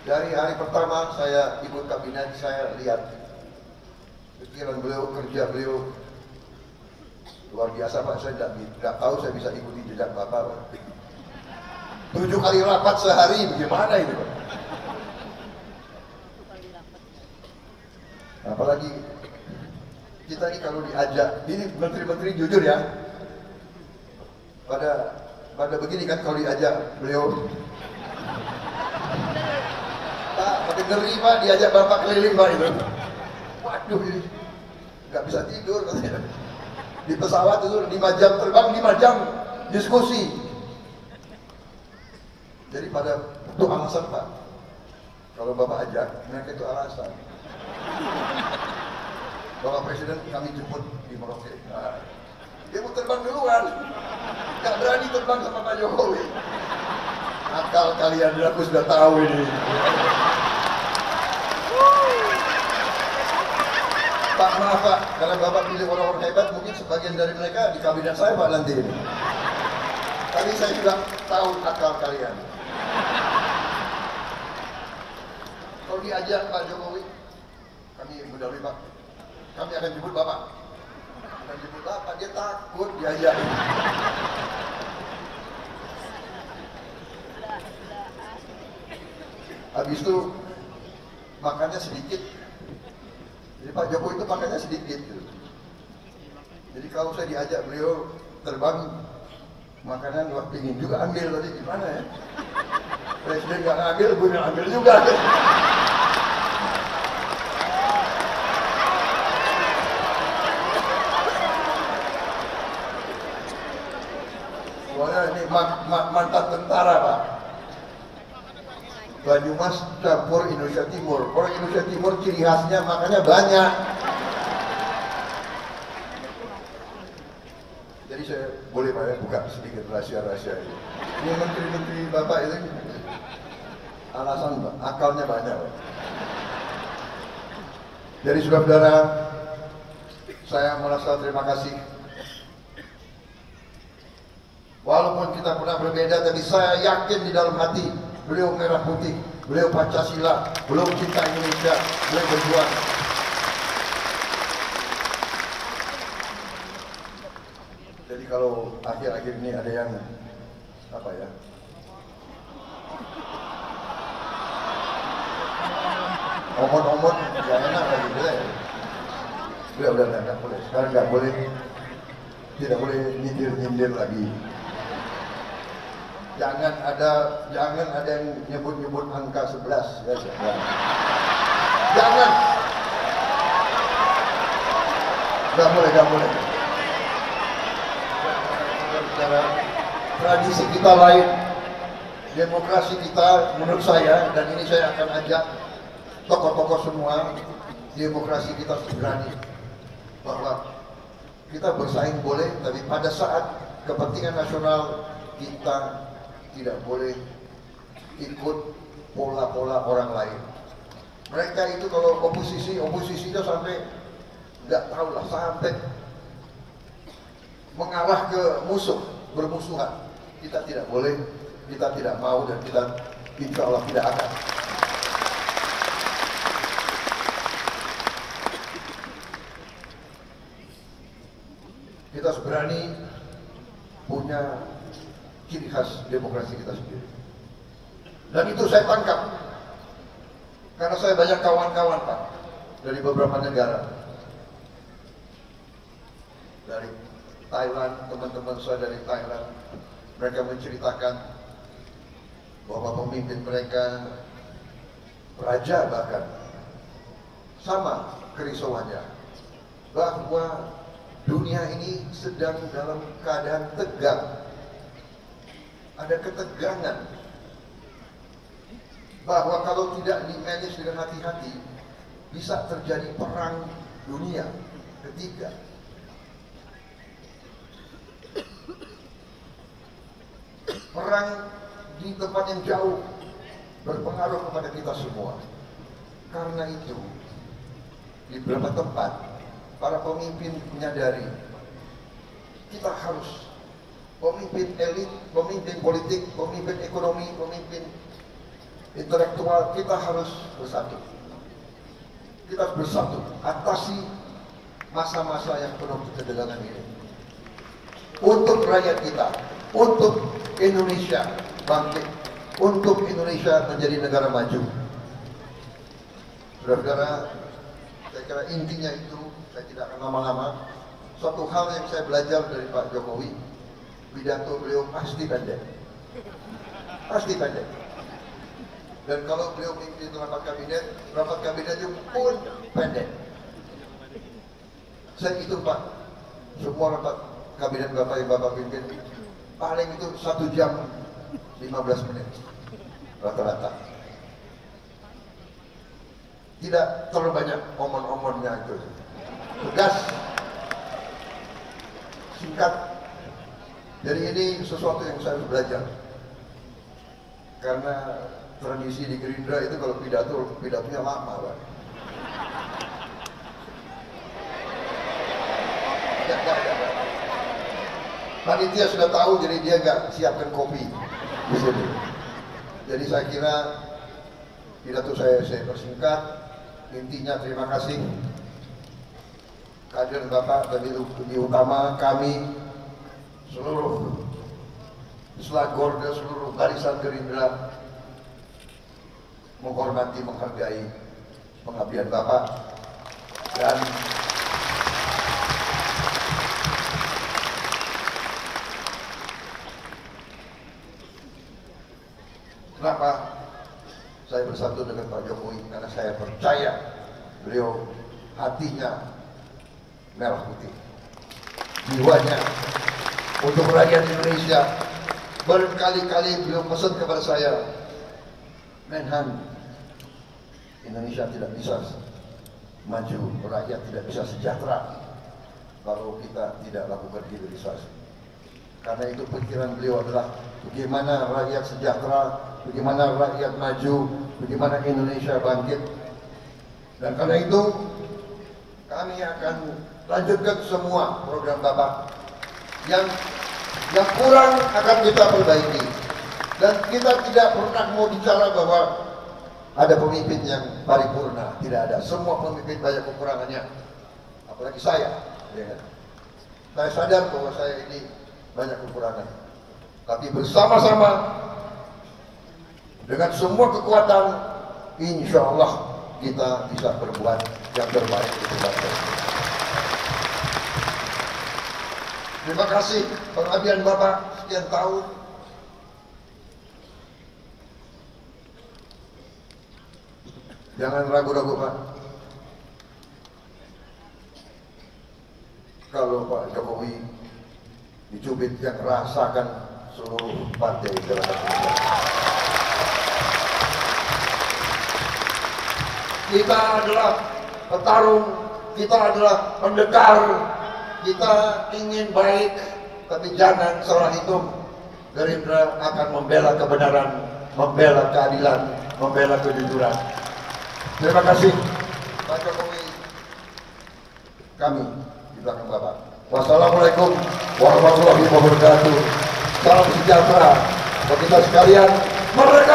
Dari hari pertama saya ikut kabinet, saya lihat pikiran beliau, kerja beliau luar biasa Pak. Saya tidak tahu saya bisa ikuti jejak Bapak Pak. 7 kali rapat sehari, bagaimana itu Pak? Apalagi kita ini kalau diajak, ini menteri-menteri jujur ya, pada begini kan kalau diajak beliau, Pak, pada ngeri Pak, diajak Bapak keliling Pak itu. Waduh, ini nggak bisa tidur katanya. Di pesawat itu 5 jam terbang, 5 jam diskusi. Jadi pada itu alasan Pak, kalau Bapak ajak, mereka itu alasan. Bapak Presiden kami jemput di Merauke. Nah, dia mau terbang duluan, nggak berani terbang sama Pak Jokowi. Akal kalian, aku sudah tahu ini. Pak maaf Pak, karena Bapak pilih orang-orang hebat, mungkin sebagian dari mereka di kabinet saya Pak nanti ini. Tapi saya juga tahu akal kalian. Kalau diajak Pak Jokowi, kami mendahului Pak, kami akan jemput Bapak. Akan jemput Bapak, dia takut diajak. Habis itu makannya sedikit. Jadi Pak Jokowi itu makannya sedikit. Jadi kalau saya diajak beliau terbang, makanan wah pingin juga ambil tadi, gimana ya? Presiden nggak ngambil, gue nggak ambil juga. Soalnya ini mantan tentara Pak. Banyumas campur Indonesia Timur. Orang Indonesia Timur ciri khasnya makannya banyak. Jadi saya boleh Pak ya buka sedikit rahasia-rahasia ini. Ini menteri-menteri Bapak itu alasan Pak, akalnya banyak Pak. Jadi saudara-saudara, saya merasa terima kasih. Walaupun kita pernah berbeda, tapi saya yakin di dalam hati beliau merah putih, beliau Pancasila, beliau cinta Indonesia, beliau berjuang. Jadi kalau akhir-akhir ini ada yang apa ya? Omot-omot, ya enak lagi boleh. Udah nggak boleh. Sekarang nggak boleh, tidak boleh nyindir lagi. Jangan ada yang nyebut angka 11 ya. Jangan. Nggak boleh. Karena tradisi kita lain, demokrasi kita menurut saya, dan ini saya akan ajak tokoh-tokoh semua, demokrasi kita harus berani bahwa kita bersaing boleh, tapi pada saat kepentingan nasional kita tidak boleh ikut pola-pola orang lain. Mereka itu kalau oposisinya sampai nggak tahu lah, sampai mengarah ke bermusuhan. Kita tidak boleh, kita tidak mau, dan kita insya Allah tidak akan. Kita harus berani punya ciri khas demokrasi kita sendiri. Dan itu saya tangkap karena saya banyak kawan-kawan Pak dari beberapa negara, dari Thailand, teman-teman saya dari Thailand, mereka menceritakan bahwa pemimpin mereka, raja bahkan, sama kerisauannya bahwa dunia ini sedang dalam keadaan tegang. Ada ketegangan bahwa kalau tidak di-manage dengan hati-hati bisa terjadi perang dunia ketiga. Perang di tempat yang jauh berpengaruh kepada kita semua. Karena itu di beberapa tempat para pemimpin menyadari kita harus, pemimpin elit, pemimpin politik, pemimpin ekonomi, pemimpin intelektual kita harus bersatu. Kita harus bersatu atasi masa-masa yang penuh kegagalan ini. Untuk rakyat kita, untuk Indonesia bangkit, untuk Indonesia menjadi negara maju. Saudara-saudara, saya kira intinya itu, saya tidak akan lama-lama. Suatu hal yang saya belajar dari Pak Jokowi, pidato beliau pasti pendek. Pasti pendek. Dan kalau beliau memimpin rapat kabinetnya pun pendek. Saya hitung Pak, semua rapat kabinet Bapak yang Bapak pimpin, paling itu 1 jam 15 menit rata-rata. Tidak terlalu banyak omon-omonnya itu. Tegas, singkat. Jadi ini sesuatu yang saya harus belajar. Karena tradisi di Gerindra itu kalau pidatonya lama, Pak. Panitia sudah tahu, jadi dia nggak siapkan kopi di sini. Jadi saya kira pidato saya persingkat. Intinya terima kasih kehadiran Bapak dan di utama kami seluruh selagor dan seluruh barisan Gerindra menghormati, menghargai pengabdian Bapak dan kenapa saya bersatu dengan Pak Jokowi? Karena saya percaya beliau hatinya merah putih, jiwanya untuk rakyat Indonesia. Berkali-kali beliau pesan kepada saya, Menhan, Indonesia tidak bisa maju, rakyat tidak bisa sejahtera kalau kita tidak lakukan hilirisasi. Karena itu pikiran beliau adalah bagaimana rakyat sejahtera, bagaimana rakyat maju, bagaimana Indonesia bangkit. Dan karena itu kami akan lanjutkan semua program Bapak. Yang kurang akan kita perbaiki. Dan kita tidak pernah mau bicara bahwa ada pemimpin yang paripurna, tidak ada. Semua pemimpin banyak kekurangannya, apalagi saya. Ya. Saya sadar bahwa saya ini banyak kekurangan, tapi bersama-sama dengan semua kekuatan, insya Allah kita bisa berbuat yang terbaik untuk bangsa. Terima kasih pengabdian Bapak sekian tahun. Jangan ragu-ragu Pak. Kalau Pak Jokowi dicubit, yang rasakan seluruh partai gerakan Indonesia. Kita adalah petarung, kita adalah pendekar, kita ingin baik, tapi jangan salah hitung. Gerindra akan membela kebenaran, membela keadilan, membela kejujuran. Terima kasih Pak Jokowi. Kami di belakang Bapak. Wassalamualaikum warahmatullahi wabarakatuh. Salam sejahtera bagi kita sekalian. Merdeka!